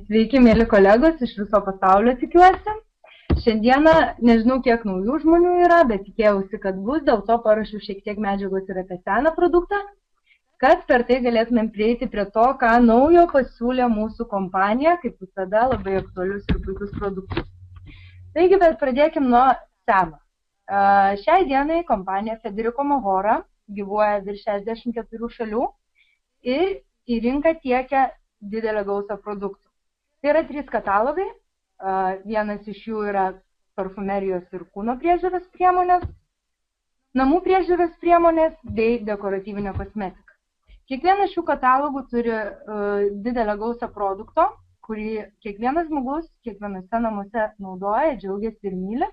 Sveiki, mėly kolegos iš viso pasaulio, tikiuosi. Šiandieną nežinau, kiek naujų žmonių yra, bet tikėjausi, kad bus, dėl to parašiau šiek tiek medžiagos ir apie seną produktą, kad per tai galėtumėm prieiti prie to, ką naujo pasiūlė mūsų kompanija, kaip visada labai aktualius ir puikius produktus. Taigi, bet pradėkim nuo seno. Šiai dienai kompanija Federico Mohora gyvuoja virš 64 šalių ir į rinką tiekia didelę gausą produktų. Tai yra 3 katalogai, vienas iš jų yra parfumerijos ir kūno priežiūros priemonės, namų priežiūros priemonės bei dekoratyvinė kosmetika. Kiekvienas šių katalogų turi didelę gausą produkto, kurį kiekvienas žmogus kiekvienose namuose naudoja, džiaugiasi ir myli.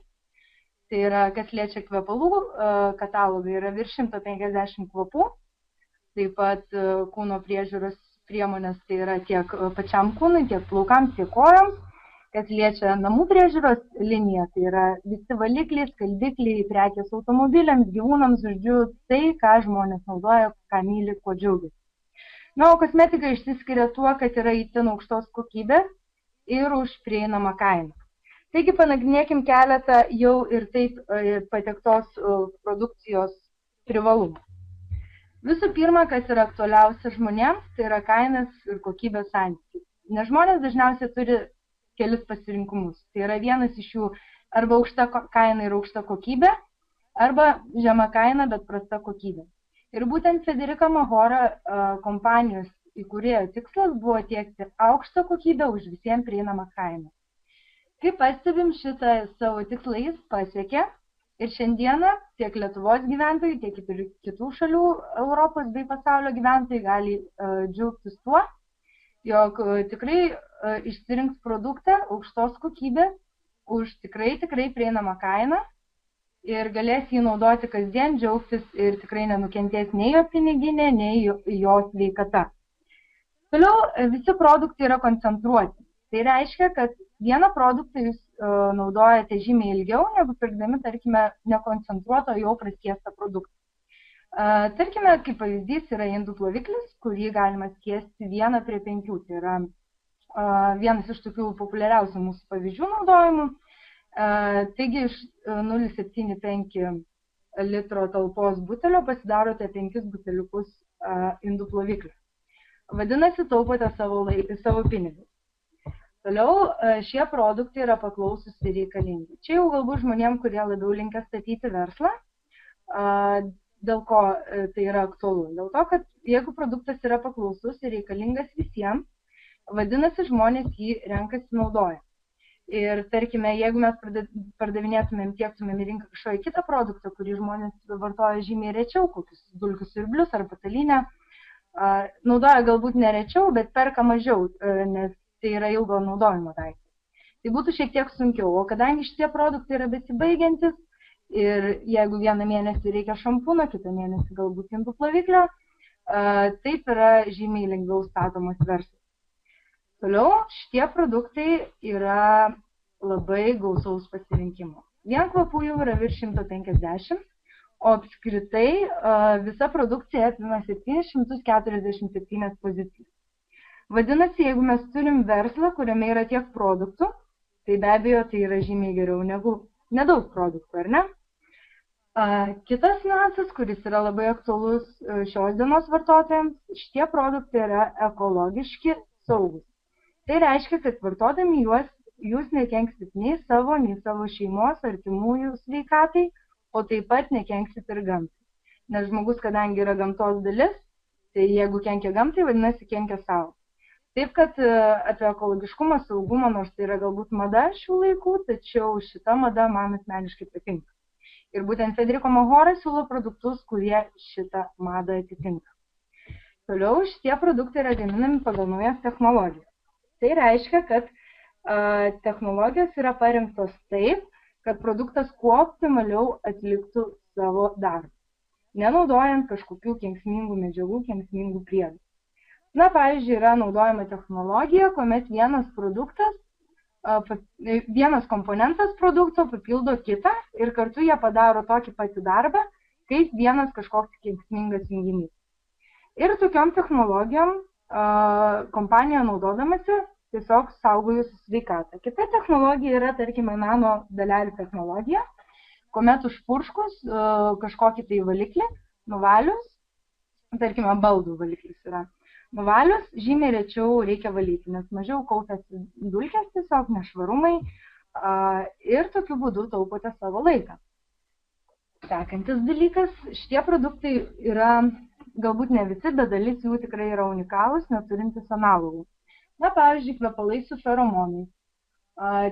Tai yra, kas liečia kvepalų, katalogai yra virš 150 kvapų, taip pat kūno priežiūros priemonės, tai yra tiek pačiam kūnui, tiek plaukams, tiek kojoms. Kas liečia namų priežiūros liniją, tai yra visi valikliai, skaldikliai, prekės automobiliams, gyvūnams, žodžiu, tai, ką žmonės naudoja, ką myli, kuo džiaugiasi. Na, o kosmetika išsiskiria tuo, kad yra itin aukštos kokybės ir už prieinamą kainą. Taigi panagrinėkim keletą jau ir taip patektos produkcijos privalumų. Visų pirma, kas yra aktualiausia žmonėms, tai yra kainas ir kokybės santykis. Nes žmonės dažniausiai turi kelis pasirinkimus. Tai yra vienas iš jų arba aukšta kaina ir aukšta kokybė, arba žema kaina, bet prasta kokybė. Ir būtent Federico Mohora kompanijos įkūrėjo tikslas buvo tiekti aukštą kokybę už visiems prieinamą kainą. Kaip pastebim, šitą savo tikslą jis pasiekė ir šiandieną tiek Lietuvos gyventojai, tiek ir kitų šalių Europos bei pasaulio gyventojai gali džiaugtis tuo, jog tikrai išsirinks produktą aukštos kokybės už tikrai prieinamą kainą ir galės jį naudoti kasdien, džiaugtis ir tikrai nenukentės nei jo piniginė, nei jo sveikata. Toliau visi produktai yra koncentruoti. Tai reiškia, kad vieną produktą jūs naudojate žymiai ilgiau, negu pirkdami, tarkime, nekoncentruoto jau praskiestą produktą. Tarkime, kaip pavyzdys yra indų ploviklis, kurį galima skiesti 1:5. Tai yra vienas iš tokių populiariausių mūsų pavyzdžių naudojimų. Taigi iš 0,75 litro talpos butelio pasidarote 5 buteliukus indų ploviklio. Vadinasi, taupote savo pinigus. Toliau šie produktai yra paklausus ir reikalingi. Čia jau galbūt žmonėms, kurie labiau linkę statyti verslą, dėl ko tai yra aktualu. Dėl to, kad jeigu produktas yra paklausus ir reikalingas visiems, vadinasi, žmonės jį renkasi naudoja. Ir tarkime, jeigu mes pardavinėtumėm, tiektumėm į rinką kažkokį kitą produktą, kurį žmonės vartoja žymiai rečiau, kokius dulkių siurblius ar patalinę, naudoja galbūt nerečiau, bet perka mažiau, nes tai yra ilgo naudojimo daiktas. Tai būtų šiek tiek sunkiau, o kadangi šitie produktai yra besibaigiantis ir jeigu vieną mėnesį reikia šampūno, kitą mėnesį galbūt indų ploviklio, taip yra žymiai lengviau statomas verslas. Toliau šitie produktai yra labai gausaus pasirinkimo. Vien kvapų jau yra virš 150, o apskritai visa produkcija apima 747 pozicijas. Vadinasi, jeigu mes turim verslą, kuriame yra tiek produktų, tai be abejo tai yra žymiai geriau negu nedaug produktų, ar ne? Kitas niuansas, kuris yra labai aktualus šios dienos vartotojams, šitie produktai yra ekologiški, saugus. Tai reiškia, kad vartodami juos, jūs nekenksit nei savo šeimos, artimųjų sveikatai, o taip pat nekenksit ir gamtai. Nes žmogus, kadangi yra gamtos dalis, tai jeigu kenkia gamtai, vadinasi, kenkia savo. Taip, kad apie ekologiškumą, saugumą, nors tai yra galbūt mada šių laikų, tačiau šita mada man asmeniškai patinka. Ir būtent Federico Mohora siūlo produktus, kurie šitą madą atitinka. Toliau šitie produktai yra gaminami pagal naujas technologijas. Tai reiškia, kad technologijos yra parinktos taip, kad produktas kuo optimaliau atliktų savo darbą, nenaudojant kažkokių kenksmingų medžiagų, kenksmingų priedų. Na, pavyzdžiui, yra naudojama technologija, kuomet vienas komponentas produkto papildo kitą ir kartu jie padaro tokį patį darbą, kaip vienas kažkoks kenksmingas junginys. Ir tokiom technologijom kompanija naudodamasi tiesiog saugo jūsų sveikatą. Kita technologija yra, tarkime, nano dalelių technologija, kuomet užpurškus kažkokį tai valiklį, nuvalius, tarkime, baldų valiklis yra, nuvalius žymiai rečiau reikia valyti, nes mažiau kaupiasi dulkės, tiesiog nešvarumai ir tokiu būdu taupote savo laiką. Sekantis dalykas, šitie produktai yra, galbūt ne visi, bet dalis jų tikrai yra unikalūs, neturintys analogų. Na, pavyzdžiui, kvepalai su feromonais.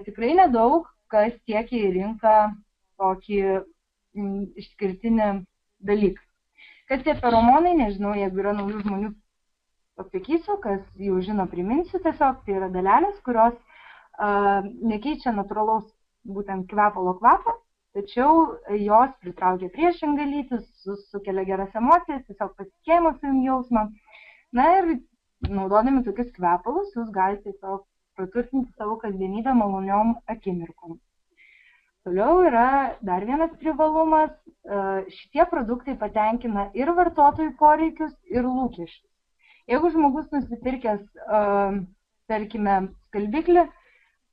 Tikrai nedaug, kas tiekia į rinką tokį išskirtinį dalyką. Kas tie feromonai, nežinau, jeigu yra naujų žmonių, pasakysiu, kas jau žino, priminsiu, tiesiog tai yra dalelės, kurios nekeičia natūralaus būtent kvepalo kvapą, tačiau jos pritraukia priešingą lytį, sukelia geras emocijas, tiesiog pasitikėjimo savim jausmą. Na ir naudodami tokius kvepalus, jūs galite tiesiog praturtinti savo kasdienybę maloniom akimirkom. Toliau yra dar vienas privalumas, šitie produktai patenkina ir vartotojų poreikius, ir lūkesčius. Jeigu žmogus nusipirkęs, tarkime, skalbiklį,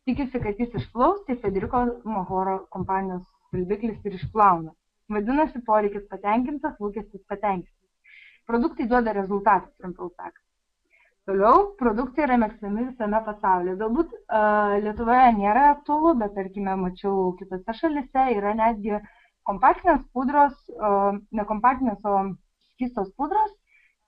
tikisi, kad jis išplaus, tai Federico Mahoro kompanijos skalbiklis ir išplauna. Vadinasi, poreikis patenkintas, lūkestis patenkintas. Produktai duoda rezultatą, trumpiau sakant. Toliau, produktai yra mėgstami visame pasaulyje. Galbūt Lietuvoje nėra aktualu, bet, tarkime, mačiau kitose šalise, yra netgi kompaktinės pudros, ne kompaktinės, o skystos pudros,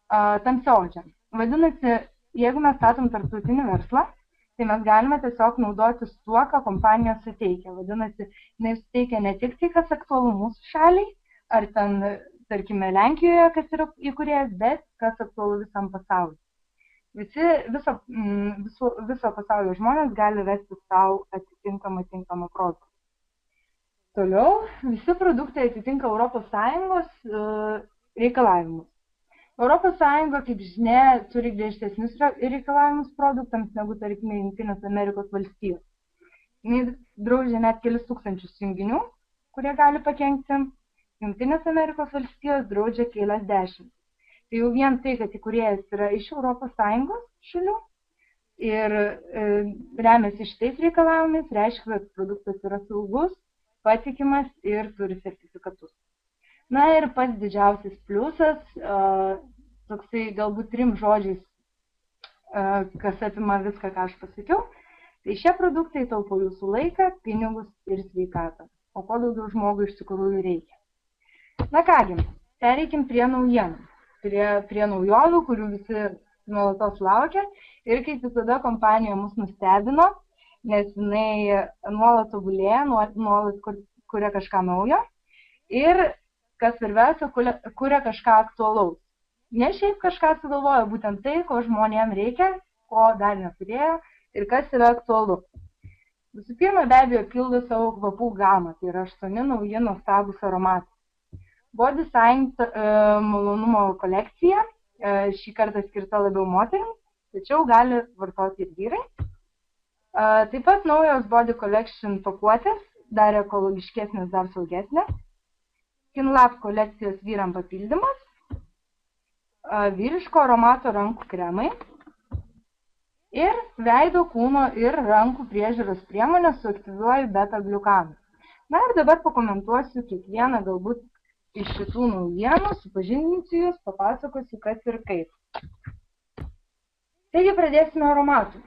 tamsiaodžiam. Vadinasi, jeigu mes statom tarptautinį verslą, tai mes galime tiesiog naudotis tuo, ką kompanija suteikia. Vadinasi, jinai suteikia ne tik tai, kas aktualu mūsų šaliai, ar ten, tarkime, Lenkijoje, kas yra įkūrėjas, bet kas aktualu visam pasauliu. Viso pasaulio žmonės gali rasti savo atitinkamą produktą. Toliau, visi produktai atitinka ES reikalavimus. ES, kaip žinia, turi griežtesnius reikalavimus produktams negu, tarkime, Jungtinės Amerikos valstijos. Jis draudžia net kelis tūkstančius junginių, kurie gali pakenkti. Jungtinės Amerikos valstijos draudžia kelias dešimt. Tai jau vien tai, kad įkūrėjas yra iš ES šalių ir remiasi šitais reikalavimais, reiškia, kad produktas yra saugus, patikimas ir turi sertifikatus. Na ir pats didžiausias pliusas, toksai galbūt 3 žodžiais, kas apima viską, ką aš pasakiau, tai šie produktai taupo jūsų laiką, pinigus ir sveikatą. O ko daugiau žmogui iš tikrųjų reikia. Na kągi, pereikim prie naujienų. Prie naujovių, kurių visi nuolatos laukia. Ir kaip visada kompanija mus nustebino, nes jinai nuolat tobulėja, nuolat kuria kažką naujo. Ir, kas svarbiausia, kuria kažką aktualaus. Ne šiaip kažką sugalvoja, būtent tai, ko žmonėms reikia, ko dar neturėjo ir kas yra aktualu. Visų pirma, be abejo, pildo savo kvapų gamą, tai yra 8 nauji nuostabūs aromatai. Buvo Design malonumo kolekcija, šį kartą skirta labiau moterims, tačiau gali vartoti ir vyrai. Taip pat naujos Body Collection pakuotės, dar ekologiškesnės, dar saugesnės. Skin Lab kolekcijos vyram papildymas, vyriško aromato rankų kremai ir veido, kūno ir rankų priežiūros priemonės su aktyviuoju beta-gliukanu. Na ir dabar pakomentuosiu kiekvieną galbūt iš šitų naujienų, supažindinsiu jūs, papasakosiu, kas ir kaip. Taigi pradėsime aromatų.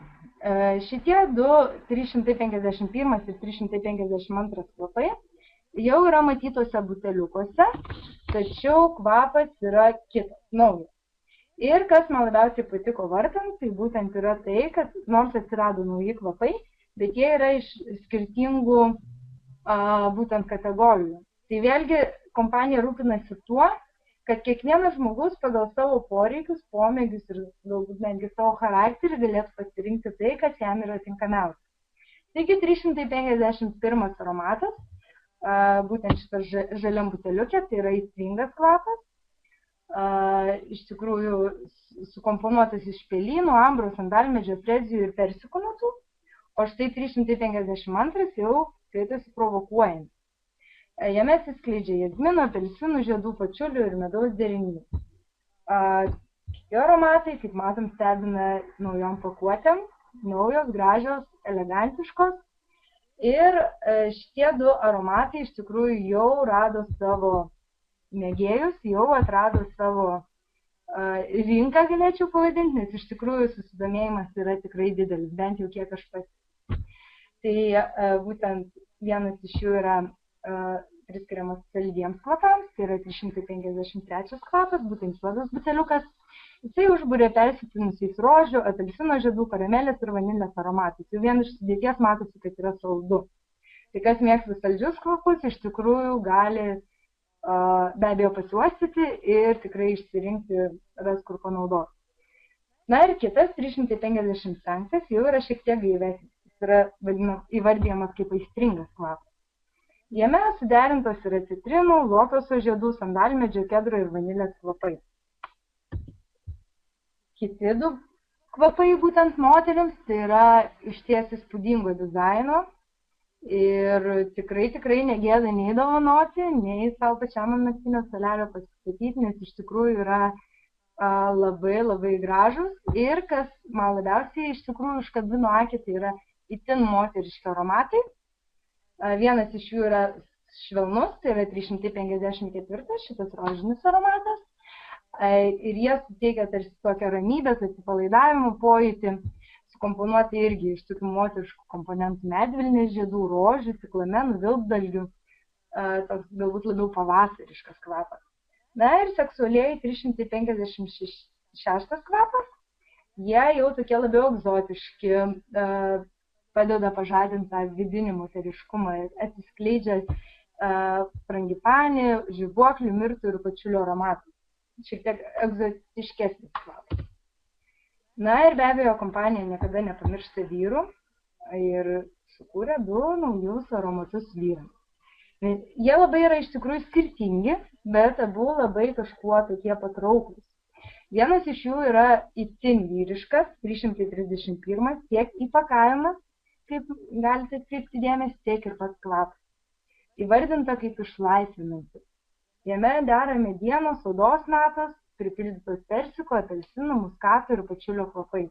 Šitie 351 ir 352 kvapai jau yra matytose buteliukuose, tačiau kvapas yra kitas, naujas. Ir kas man labiausiai patiko vartant, tai būtent yra tai, kad nors atsirado nauji kvapai, bet jie yra iš skirtingų būtent kategorijų. Tai vėlgi kompanija rūpinasi tuo, kad kiekvienas žmogus pagal savo poreikius, pomėgius ir galbūt netgi savo charakterį galėtų pasirinkti tai, kas jam yra tinkamiausia. Taigi 351 aromatas, būtent šitas žaliam buteliukė, tai yra aistringas kvapas, iš tikrųjų sukomponuotas iš pelynų, ambro, sandalmedžio, frezijų ir persikų natų, o štai 352 jau skaitosi provokuojant. Jame atsiskleidžia jazmino, apelsinų, žiedų, pačiulių ir medaus derinys. Kiti aromatai, kaip matom, stebina naujom pakuotėm, naujos, gražios, elegantiškos. Ir šitie du aromatai iš tikrųjų jau rado savo mėgėjus, jau atrado savo rinką, galėčiau pavadinti, nes iš tikrųjų susidomėjimas yra tikrai didelis, bent jau kiek aš pati. Tai būtent vienas iš jų yra priskiriamas saldiems kvapams, tai yra 353 kvapas, būtent juodas buteliukas. Jisai užbūrė persipynusiais rožių, apelsino žiedų, karamelės ir vanilės aromatais. Jau vien iš sudėties matosi, kad yra saldu. Tai kas mėgsta saldžius kvapus, iš tikrųjų gali be abejo pasiuostyti ir tikrai išsirinkti, ras kur panaudoti. Na ir kitas, 355, jau yra šiek tiek gaivesnis. Jis yra įvardyjamas kaip aistringas kvapas. Jame suderintos yra citrinų, lotoso žiedų, sandalmedžio, kedro ir vanilės kvapai. Kiti du kvapai būtent moterims, tai yra išties įspūdingo dizaino ir tikrai negėda nei dovanoti, nei savo pačiam ant naktinio stalelio pasistatyti, nes iš tikrųjų yra labai gražus ir kas man labiausiai iš tikrųjų užkabino akį, tai yra itin moteriški aromatai. Vienas iš jų yra švelnus, tai yra 354, šitas rožinis aromatas. Ir jie suteikia tarsi tokią ramybės, atsipalaidavimo pojūtį, sukomponuoti irgi iš tokių moteriškų komponentų medvilnės žiedų, rožių, ciklamenų, vilkdalgių, toks galbūt labiau pavasariškas kvapas. Na ir seksualiai 356 kvapas, jie jau tokie labiau egzotiški, padeda pažadinti tą vidinį moteriškumą, atsiskleidžia frangipanį, žibuoklių, mirtų ir pačiulio aromatų. Šiek tiek egzotiškesnis kvapas. Na ir be abejo, kompanija niekada nepamiršta vyrų ir sukūrė du naujus aromatus vyrams. Jie labai yra iš tikrųjų skirtingi, bet abu labai kažkuo tokie patrauklūs. Vienas iš jų yra itin vyriškas, 331, tiek įpakavimas, kaip galite atkreipti dėmesį, tiek ir pats kvapas. Įvardinta kaip išlaisvinantis. Jame dera medienos, odos natos, pripildytos persiko, apelsinų, muskato ir pačiulio kvapai.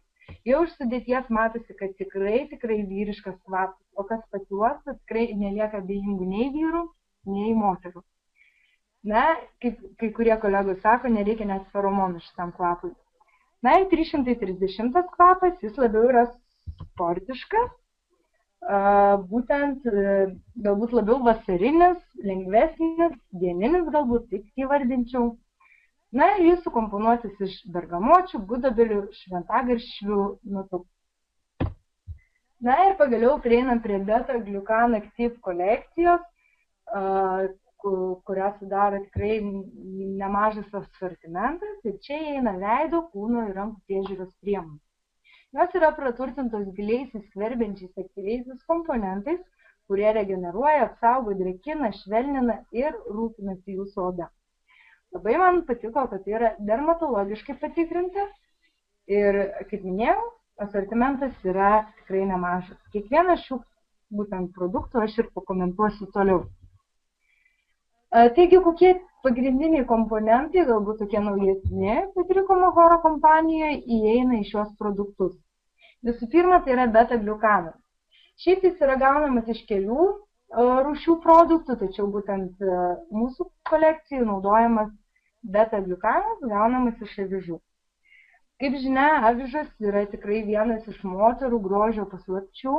Jau iš sudėties matosi, kad tikrai vyriškas kvapas, o kas pasiuosta, tikrai nelieka abejingų nei vyrų, nei moterų. Na, kaip kai kurie kolegos sako, nereikia net feromonų šitam kvapui. Na ir 330 kvapas, jis labiau yra sportiškas, būtent galbūt labiau vasarinis, lengvesnis, dieninis galbūt, taip įvardinčiau. Na ir jis sukomponuotis iš bergamočių, gudobelių, šventagaršvių nutukų. Na ir pagaliau prieinam prie Beta Glucan Active kolekcijos, kurią sudaro tikrai nemažas asortimentas ir čia įeina veido, kūno ir rankų priežiūros priemonės. Jos yra praturtintos giliais įskverbiančiais aktyviaisiais komponentais, kurie regeneruoja, apsaugo, drėkina, švelnina ir rūpinasi jūsų oda. Labai man patiko, kad tai yra dermatologiškai patikrinta ir, kaip minėjau, asortimentas yra tikrai nemažas. Kiekvieną šių būtent produktų aš ir pakomentuosiu toliau. Taigi, kokie pagrindiniai komponentai, galbūt tokie naujesni, Patriko Mahoro kompanijoje įeina į šios produktus. Visų pirma, tai yra beta gliukanas. Šiaip jis yra gaunamas iš kelių rūšių produktų, tačiau būtent mūsų kolekcijų naudojamas beta gliukanas gaunamas iš avižų. Kaip žinia, avižos yra tikrai vienas iš moterų grožio paslapčių,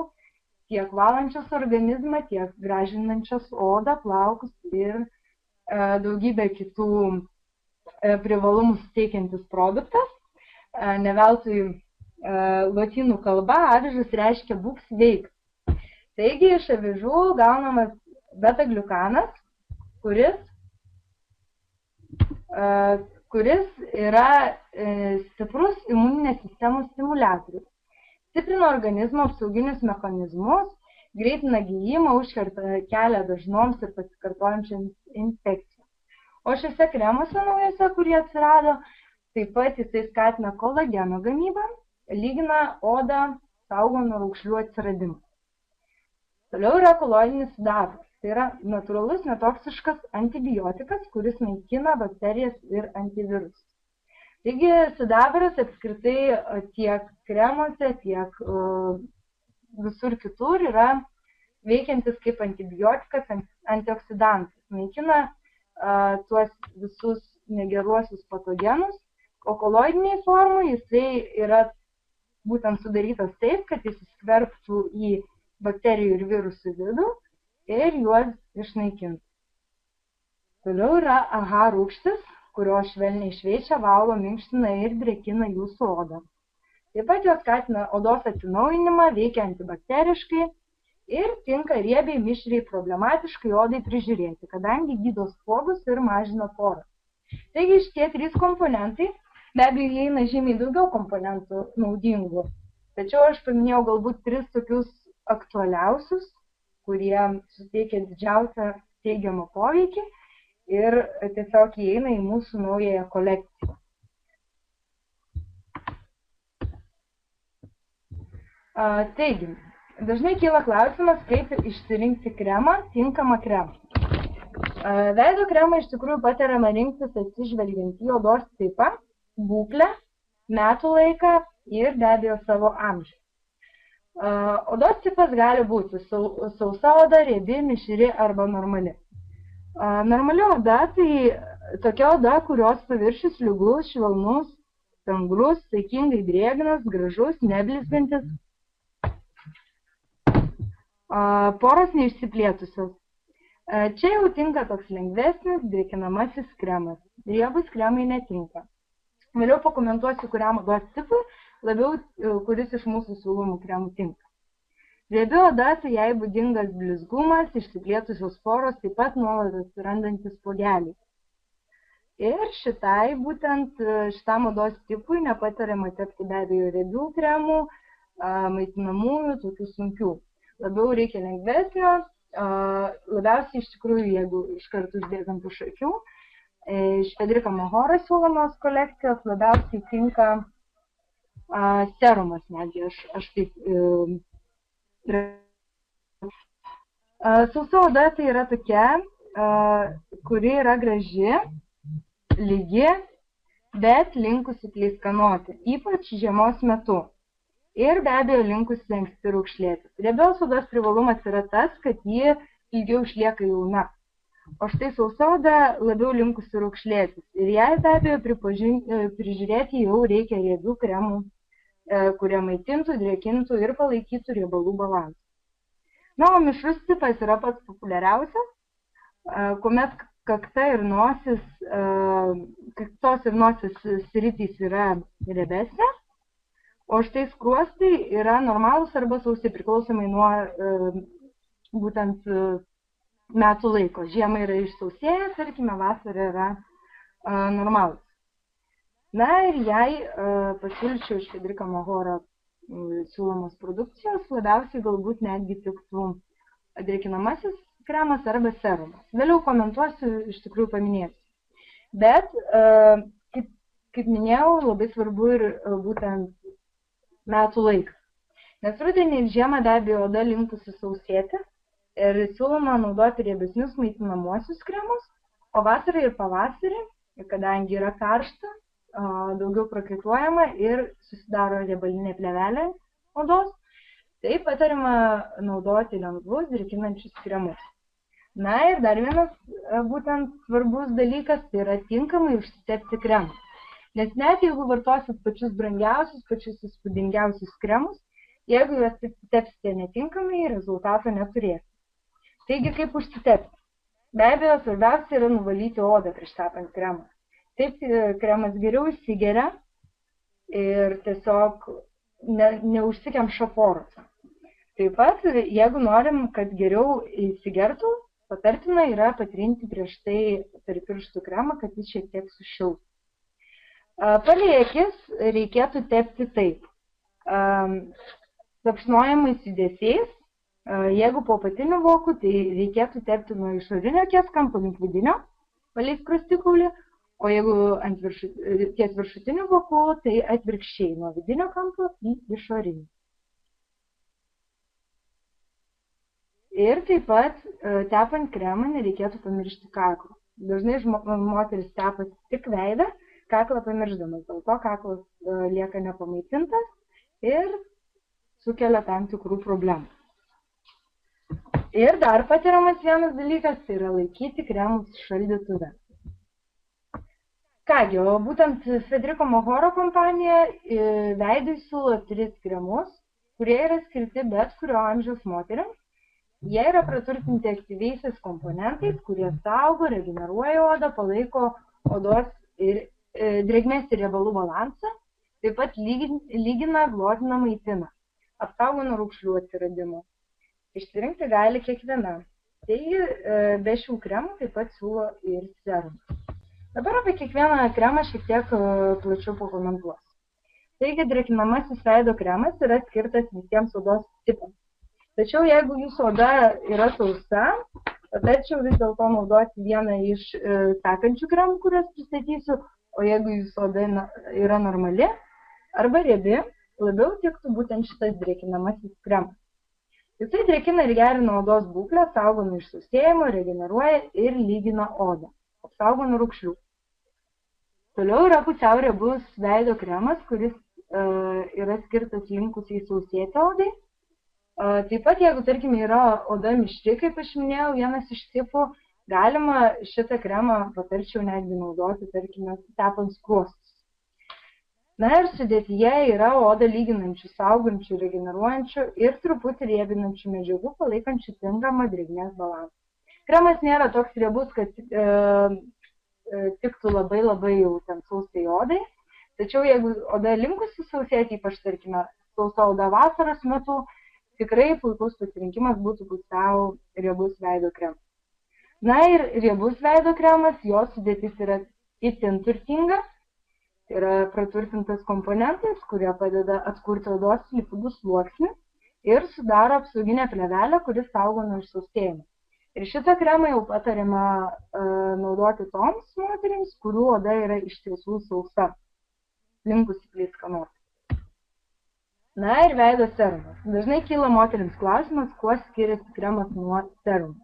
tiek valančios organizmą, tiek gražinančios odą, plaukus ir daugybę kitų privalumų suteikiantis produktas. Ne veltui lotynų kalba avižas reiškia būk sveikas. Taigi iš avižų gaunamas beta gliukanas, kuris yra stiprus imuninės sistemos stimuliatorius. Stiprina organizmo apsauginius mechanizmus, greitina gijimą, užkerta kelią dažnoms ir pasikartojančiams infekcijoms. O šiuose kremuose naujose, kurie atsirado, taip pat jisai skatina kolageno gamybą, lygina odą, saugo nuo raukšlių atsiradimą. Toliau yra koloidinis sidabras. Tai yra natūralus netoksiškas antibiotikas, kuris naikina bakterijas ir antivirusus. Taigi, sidabras apskritai tiek kremuose, tiek visur kitur yra veikiantis kaip antibiotikas, antioksidantas. Naikina tuos visus negeruosius patogenus, o koloidiniai formai jisai yra būtent sudarytas taip, kad jis įskverbtų į bakterijų ir virusų vidų ir juos išnaikintų. Toliau yra AHA rūgštis, kurios švelniai šveičia, valo, minkština ir drėkina jūsų odą. Taip pat jos skatina odos atsinaujinimą, veikia antibakteriškai ir tinka riebiai, mišriai, problematiškai odai prižiūrėti, kadangi gydo spuogus ir mažina poras. Taigi šitie 3 komponentai, be abejo, įeina žymiai daugiau komponentų naudingų, tačiau aš paminėjau galbūt 3 tokius aktualiausius, kurie suteikia didžiausią teigiamą poveikį ir tiesiog įeina į mūsų naująją kolekciją. Taigi, dažnai kyla klausimas, kaip išsirinkti kremą, tinkamą kremą. Veido kremą iš tikrųjų patariama rinktis atsižvelgiant į odos tipą, būklę, metų laiką ir be abejo savo amžių. Odos tipas gali būti sausa oda, riebi, mišri arba normali. Normali oda tai tokia oda, kurios paviršius lygus, švelnus, tangrus, saikingai drėgnas, gražus, neblizgantis, poros neišsiplėtusios. Čia jau tinka toks lengvesnis, drėkinamasis kremas. Riebus kremai netinka. Vėliau pakomentuosiu, kuriam odos tipui, labiau kuris iš mūsų siūlomų kremų tinka. Riebi oda, tai jai būdingas blizgumas, išsiplėtusios poros, taip pat nuolat atsirandantis spuogeliai. Ir šitam odos tipui nepatariama tepti be abejo riebių kremų, maitinamųjų, tokių sunkių. Labiau reikia lengvesnio, labiausiai iš tikrųjų, jeigu iš karto užbėgant už akių, iš Federico Majoros siūlomos kolekcijos labiausiai tinka serumas netgi, aš taip. Sausa oda tai yra tokia, kuri yra graži, lygi, bet linkusi pleiskanoti, ypač žiemos metu. Ir be abejo linkusi anksti raukšlėtis. Riebios odos privalumas yra tas, kad ji ilgiau išlieka jauna. O štai sausa oda labiau linkusi raukšlėtis. Ir jai be abejo prižiūrėti jau reikia riebių kremų, kurie maitintų, drėkintų ir palaikytų riebalų balansą. Na, o mišrus tipas yra pats populiariausias, kuomet kakta ir nosis, kaktos ir nosis sritys yra riebesnė, o štai skruostai yra normalūs arba sausi, priklausomai nuo būtent metų laiko. Žiemą yra išsausėję, tarkime, vasarą yra normalūs. Na ir jei pasiūlyčiau iš Federico Majoro siūlomos produkcijos, labiausiai galbūt netgi tiktų drėkinamasis kremas arba serumas. Vėliau komentuosiu, iš tikrųjų paminėsiu. Bet, kaip minėjau, labai svarbu ir būtent metų laikas. Nes rudenį ir žiemą be abejo oda linkusi sausėti ir siūloma naudoti riebesnius maitinamuosius kremus, o vasarą ir pavasarį, kadangi yra karšta, daugiau prakaituojama ir susidaro riebalinė plėvelė odos, tai patariama naudoti lengvus drėkinančius kremus. Na ir dar vienas būtent svarbus dalykas, tai yra tinkamai užsitepti kremą. Nes net jeigu vartosit pačius brangiausius, pačius įspūdingiausius kremus, jeigu juos tepsite netinkamai, rezultato neturėsite. Taigi kaip užsitepti? Be abejo, svarbiausia yra nuvalyti odą prieš tepant kremą. Taip kremas geriau įsigeria ir tiesiog neužsikemša porose. Taip pat, jeigu norim, kad geriau įsigertų, patartina yra patrinti prieš tai per pirštų kremą, kad jis šiek tiek sušiltų. Palei akis reikėtų tepti taip. Tapšnojamais judesiais, jeigu po apatiniu voku, tai reikėtų tepti nuo išorinio akies kampo link vidinio, palei skruostikaulį. O jeigu ties viršutiniu voku, tai atvirkščiai nuo vidinio kampo į išorinį. Ir taip pat tepant kremą nereikėtų pamiršti kaklo. Dažnai moteris tepa tik veidą, kaklą pamiršdamas, dėl to kaklas lieka nepamaitintas ir sukelia tam tikrų problemų. Ir dar patiriamas vienas dalykas, tai yra laikyti kremus šaldytuve. Kągi, o būtent Federico Mohoro kompanija veidui siūlo 3 kremus, kurie yra skirti bet kurio amžiaus moteriams. Jie yra praturtinti aktyviaisiais komponentais, kurie saugo, regeneruoja odą, palaiko odos ir drėgmės ir riebalų balansą, taip pat lygina, glotina, maitina, apsaugo nuo raukšlių atsiradimo. Išsirinkti gali kiekviena. Taigi, be šių kremų taip pat siūlo ir serumą. Dabar apie kiekvieną kremą šiek tiek plačiau pakomentuosiu. Taigi, drėkinamasis veido kremas yra skirtas visiems odos tipams. Tačiau jeigu jūsų oda yra sausa, patarčiau vis dėlto naudoti vieną iš sekančių kremų, kurias pristatysiu, o jeigu jūsų oda yra normali arba riebi, labiau tiktų būtent šitas drėkinamasis kremas. Jisai drėkina ir gerina odos būklę, saugo nuo išsausėjimo, regeneruoja ir lygina odą, apsaugo nuo raukšlių. Toliau yra pusiau riebus veido kremas, kuris yra skirtas linkusiai sausėti odai. Taip pat, jeigu, tarkim, yra oda mišri, kaip aš minėjau, vienas iš tipų, galima šitą kremą patarčiau netgi naudoti, tarkime, tepant skruostus. Na ir sudėtyje yra odą lyginančių, saugančių, regeneruojančių ir truputį riebinančių medžiagų, palaikančių tinkamą drėgmės balansą. Kremas nėra toks riebus, kad tiktų labai jau ten sausai odai, tačiau jeigu oda linkusi sausėti, ypač, tarkime, sausa oda vasaros metu, tikrai puikus pasirinkimas būtų pusiau riebus veido kremas. Na ir riebus veido kremas, jo sudėtis yra itin turtinga, tai yra praturtintas komponentais, kurie padeda atkurti odos lipidų sluoksnį ir sudaro apsauginę plėvelę, kuris saugo nuo išsausėjimo. Ir šitą kremą jau patariama naudoti toms moterims, kurių oda yra iš tiesų sausa, linkusi pleiskanoti. Na ir veido serumas. Dažnai kyla moterims klausimas, kuo skiriasi kremas nuo serumo.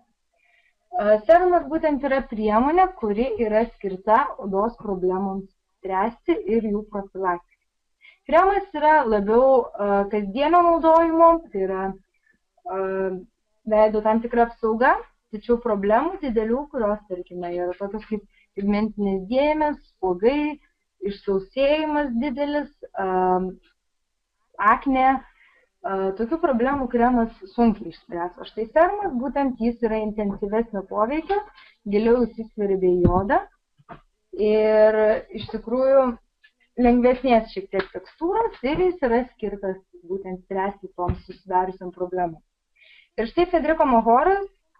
Serumas būtent yra priemonė, kuri yra skirta odos problemoms spręsti ir jų profilaktikai. Kremas yra labiau kasdienio naudojimo, tai yra veido tam tikra apsauga, tačiau problemų didelių, kurios, tarkime, yra tokios kaip pigmentinės dėmės, spuogai, išsausėjimas didelis, aknė, tokių problemų kremas sunkiai išspręs. O štai serumas, būtent jis yra intensyvesnio poveikio, giliau įsiskverbia į odą ir iš tikrųjų lengvesnės šiek tiek tekstūros ir jis yra skirtas būtent spręsti toms susidariusiam problemom. Ir štai Federico Mohoro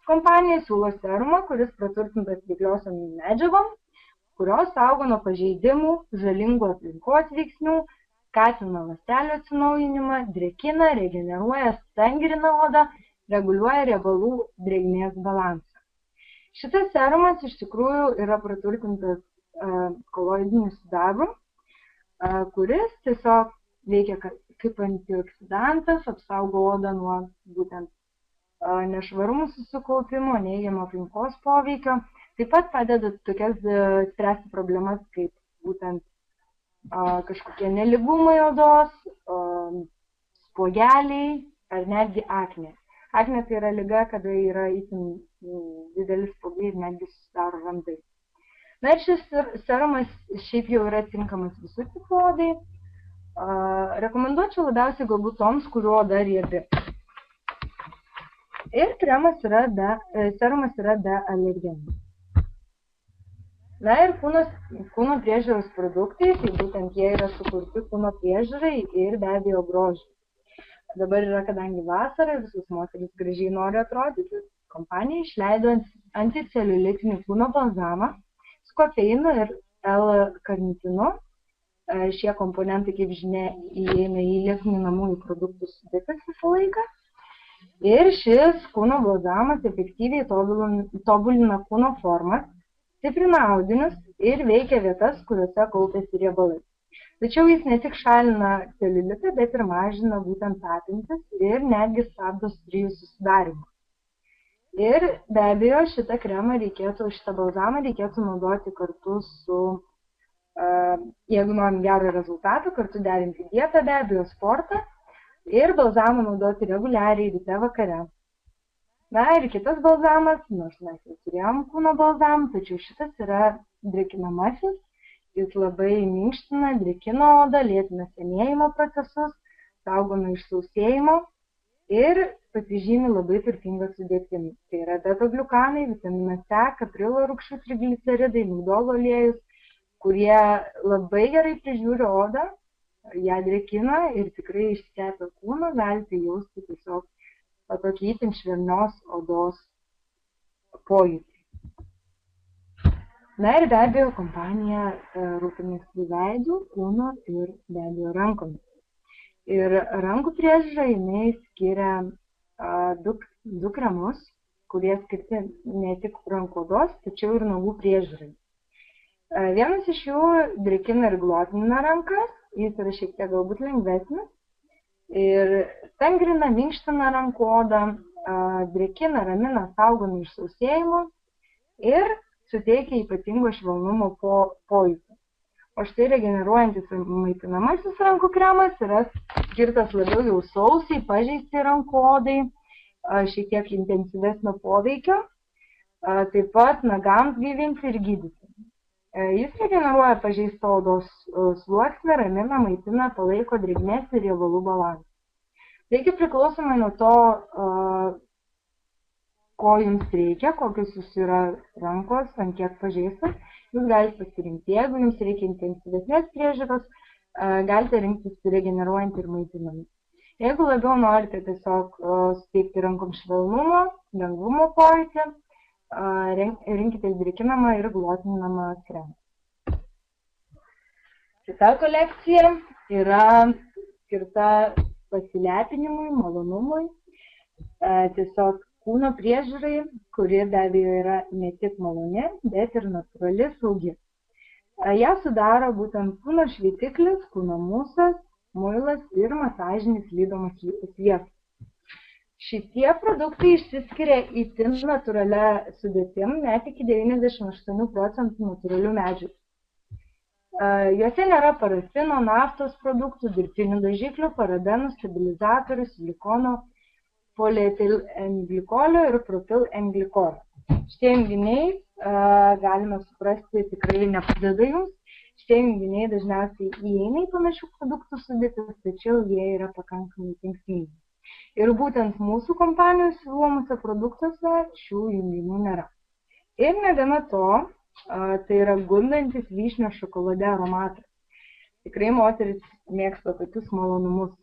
kompanija siūlo serumą, kuris praturtintas veikliosiom medžiagom, kurios saugo nuo pažeidimų, žalingų aplinkos veiksnių, skatina ląstelių atsinaujinimą, drėkina, regeneruoja, stangrina odą, reguliuoja riebalų drėgmės balansą. Šitas serumas iš tikrųjų yra praturtintas koloidiniu sidabru, kuris tiesiog veikia kaip antioksidantas, apsaugo odą nuo būtent nešvarumų susikaupimo, neigiamo aplinkos poveikio. Taip pat padeda tokias spręsti problemas kaip būtent kažkokie nelygumai odos, spuogeliai ar netgi aknė. Aknė tai yra liga, kada yra itin didelis spuogai ir netgi susidaro randai. Na ir šis serumas šiaip jau yra tinkamas visų tipų odai. Rekomenduočiau labiausiai galbūt toms, kurių oda riebi. Ir serumas yra be alergenų. Na ir kūno priežiūros produktai, tai būtent jie yra sukurti kūno priežiūrai ir be abejo grožiui. Dabar yra, kadangi vasara, visus moteris gražiai nori atrodyti, kompanija išleido anticeliulitinį kūno balzamą su kofeinu ir L-karnitinu. Šie komponentai, kaip žinia, įeina į liekninamųjų produktų sudėtis visą laiką. Ir šis kūno balzamas efektyviai tobulina kūno formą, stiprina audinius ir veikia vietas, kuriuose kaupiasi riebalai. Tačiau jis ne tik šalina celiulitą, bet ir mažina būtent apimtis ir netgi stabdo strijų susidarimą. Ir be abejo šitą balzamą reikėtų naudoti kartu su Jeigu norim gero rezultato, kartu derinti dietą, be abejo, sportą ir balzamą naudoti reguliariai ryte vakare. Na ir kitas balzamas, nors mes jau turėjom kūno balzamą, tačiau šitas yra drėkinamasis, jis labai minkština, drėkina odą, lėtina senėjimo procesus, saugo nuo išsausėjimo ir pasižymi labai turtinga sudėtimi. Tai yra beta-gliukanai, vitaminas C, kaprilo rūgščių trigliceridai, migdolo aliejus, kurie labai gerai prižiūri odą, ją drėkina ir tikrai išsitepę kūną galite jausti tiesiog tokį itin švelnios odos pojūtį. Na ir be abejo, kompanija rūpinasi veidu, kūnu ir be abejo rankomis. Ir rankų priežiūra jinai skiria 2 kremus, kurie skirti ne tik rankų odos, tačiau ir nagų priežiūrai. Vienas iš jų drėkina ir glotina rankas, jis yra šiek tiek galbūt lengvesnis. Ir stangrina, minkština rankų odą, drėkina, ramina, saugo nuo išsausėjimo ir suteikia ypatingo švelnumo pojūtį. O štai regeneruojantis maitinamasis rankų kremas yra skirtas labiau jau sausiai, pažeisti rankų odai, šiek tiek intensyvesnio poveikio, taip pat nagams gaivinti ir gydyti. Jis regeneruoja pažeistą odos sluoksnį, ramina, maitina, palaiko drėgmės ir riebalų balansą. Taigi priklausomai nuo to, ko jums reikia, kokios jūs yra rankos, ant kiek pažeistas, jūs galite pasirinkti. Jeigu jums reikia intensyvesnės priežiūros, galite rinktis regeneruojantį ir maitinamą. Jeigu labiau norite tiesiog suteikti rankom švelnumo, lengvumo pojūtį, rinkitės drėkinamą ir glotinamą kremą. Šita kolekcija yra skirta pasilepinimui, malonumui, tiesiog kūno priežiūrai, kuri be abejo yra ne tik maloni, bet ir natūrali, saugi. Ją sudaro būtent kūno šveitiklis, kūno musas, muilas ir masažinis lydomas sviestas. Šitie produktai išsiskiria itin natūralia sudėtim, net iki 98% natūralių medžiagų. Juose nėra parafino, naftos produktų, dirbtinių dažiklių, parabenų, stabilizatorių, silikono, polietilenglikolių ir propilenglikolių. Šitie junginiai, galime suprasti, tikrai nepadeda jums. Šitie junginiai dažniausiai įeina į panašių produktų sudėtis, tačiau jie yra pakankamai kenksmingi. Ir būtent mūsų kompanijos siūlomuose produktuose šių junginių nėra. Ir negana to, tai yra gundantis vyšnio šokolade aromatas. Tikrai moteris mėgsta tokius malonumus.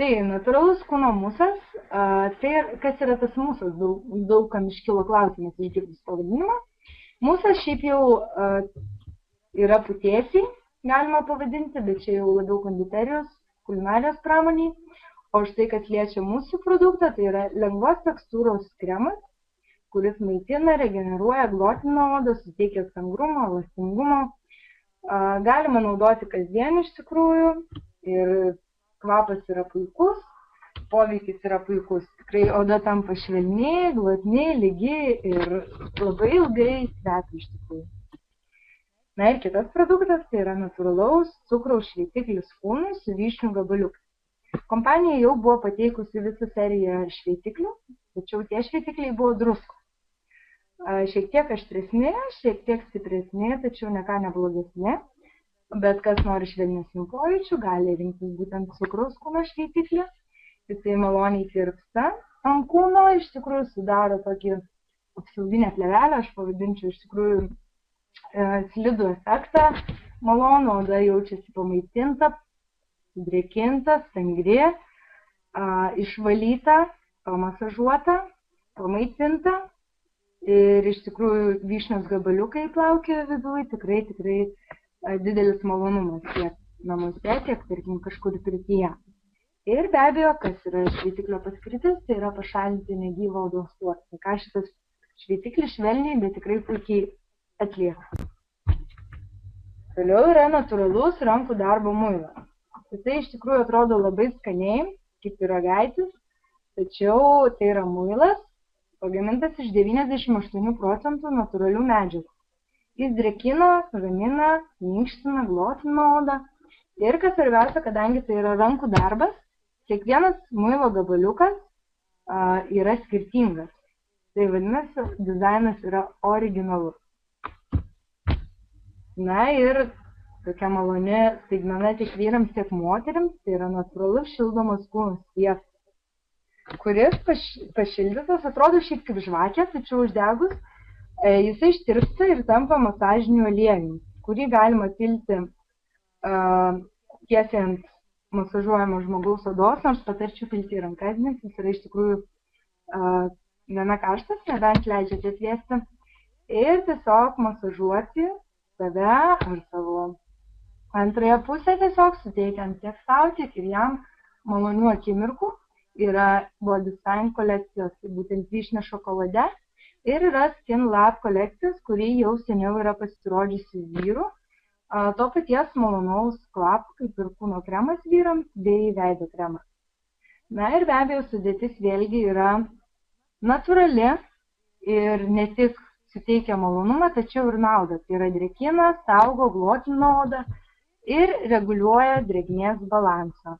Tai natūralus kūno musas, tai kas yra tas musas, daug kam iškilo klausimas išgirdus pavadinimą. Musas šiaip jau yra putėsiai, galima pavadinti, bet čia jau labiau konditerijos, kulinarijos pramoniai. O štai, kas liečia mūsų produktą, tai yra lengvos tekstūros kremas, kuris maitina, regeneruoja, glotina odą, suteikia stangrumo, elastingumo. Galima naudoti kasdien iš tikrųjų ir kvapas yra puikus, poveikis yra puikus. Tikrai oda tampa švelni, glotni, lygi ir labai ilgai kvepia iš tikrųjų. Na ir kitas produktas tai yra natūralaus cukraus šveitiklis kūnui su vyšnių gabaliukai. Kompanija jau buvo pateikusi visą seriją šveitiklių, tačiau tie šveitikliai buvo druskos. Šiek tiek aštresni, šiek tiek stipresni, tačiau ne ką neblogesni. Bet kas nori švelnesnių pojūčių, gali rinktis būtent cukraus kūno šveitiklį. Jisai maloniai tirpsta ant kūno, iš tikrųjų sudaro tokį apsauginę plėvelę, aš pavadinčiau iš tikrųjų slidų efektą. Malonu, oda jaučiasi pamaitinta, sudrėkinta, stangri, išvalyta, pamasažuota, pamaitinta. Ir iš tikrųjų vyšnios gabaliukai plaukioja viduje, tikrai didelis malonumas tiek namuose, tiek, tarkim, kažkur pirtyje. Ir be abejo, kas yra šveitiklio paskirtis, tai yra pašalinti negyvą odos sluoksnį. Ką šitas šveitiklis švelniai, bet tikrai puikiai atlieka. Toliau yra natūralus rankų darbo muilas. Tai iš tikrųjų atrodo labai skaniai, kaip pyragaitis, tačiau tai yra muilas, pagamintas iš 98% natūralių medžiagų. Jis drėkina, ramina, minkština, glotina odą. Ir kas svarbiausia, kadangi tai yra rankų darbas, kiekvienas muilo gabaliukas yra skirtingas. Tai vadinasi, dizainas yra originalus. Na ir tokia maloni staigmena tiek vyrams, tiek moterims, tai yra natūralus šildomas kūno sviestas, kuris pašildytas atrodo šiek kaip žvakė, tačiau uždegus jisai ištirpsta ir tampa masažiniu aliejumi, kurį galima pilti tiesiai ant masažuojamo žmogaus odos, nors patarčiau pilti į rankas, nes jis yra iš tikrųjų gana karštas, nebent leidžiate atvėsti, ir tiesiog masažuoti save ar savo antrąją pusę, tiesiog suteikiant tiek sau, tiek ir jam malonių akimirkų. Yra Body Sign kolekcijos, tai būtent vyšnė šokolade, ir yra Skin Lab kolekcijos, kuri jau seniau yra pasirodžiusi vyrų, to paties malonaus kvapo, kaip ir kūno kremas vyrams, bei veido kremas. Na ir be abejo, sudėtis vėlgi yra natūrali ir ne tik suteikia malonumą, tačiau ir naudą. Tai yra drėkina, saugo, glotina odą ir reguliuoja drėgmės balansą.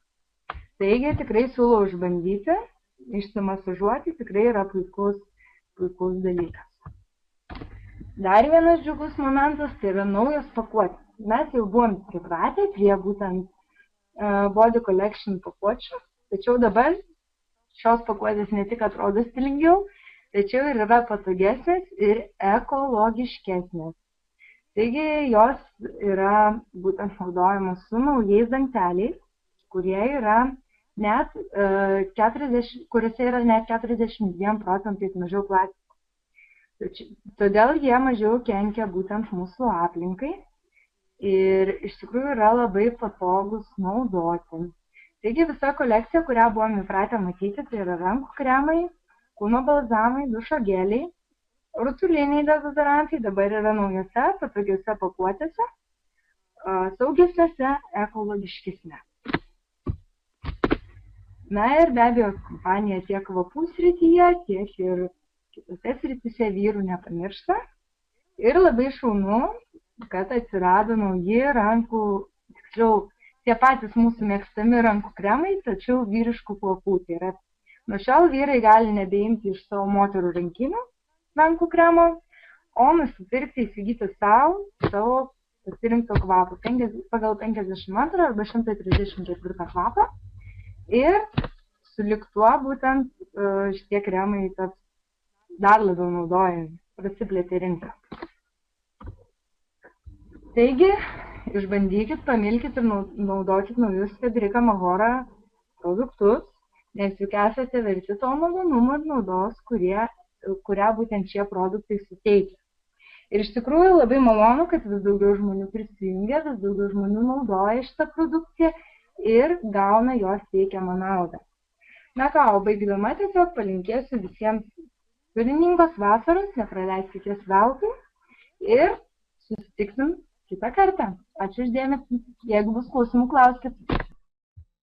Taigi tikrai siūlau išbandyti, išsimasažuoti, tikrai yra puikus dalykas. Dar vienas džiugus momentas, tai yra naujas pakuotės. Mes jau buvom pripratę prie būtent Body Collection pakuočių, tačiau dabar šios pakuotės ne tik atrodo stilingiau, tačiau ir yra patogesnės ir ekologiškesnės. Taigi jos yra būtent naudojamos su naujais dangteliais, kurie yra net 42% mažiau plastiko. Todėl jie mažiau kenkia būtent mūsų aplinkai ir iš tikrųjų yra labai patogus naudoti. Taigi visa kolekcija, kurią buvome įpratę matyti, tai yra rankų kremai, kūno balzamai, dušo geliai, rutuliniai dezodorantai, dabar yra naujose, patogiuose pakuotėse, saugesnėse, ekologiškesnė. Na ir be abejo, kompanija tiek kvapų srityje, tiek ir kitose srityse vyrų nepamiršta. Ir labai šaunu, kad atsirado nauji rankų, tiksliau, tie patys mūsų mėgstami rankų kremai, tačiau vyriškų kvapų. Tai yra, nuo šiol vyrai gali nebeimti iš savo moterų rankinių rankų kremo, o nusipirkti, įsigyti savo pasirinkto kvapo pagal 52 arba 134 kvapą. Ir sulig tuo būtent šitie kremai dar labiau naudojami, prasiplėtė rinką. Taigi, išbandykit, pamilkit ir naudokit naujus Federica Mahora produktus, nes juk esate verti to malonumo ir naudos, kurią būtent šie produktai suteikia. Ir iš tikrųjų labai malonu, kad vis daugiau žmonių prisijungia, vis daugiau žmonių naudoja šitą produkciją ir gauna jos teikiamą naudą. Na ką, o baigdama tiesiog palinkėsiu visiems turiningos vasaros, nepraleiskite jas veltui ir susitiksim kitą kartą. Ačiū už dėmesį. Jeigu bus klausimų, klauskit.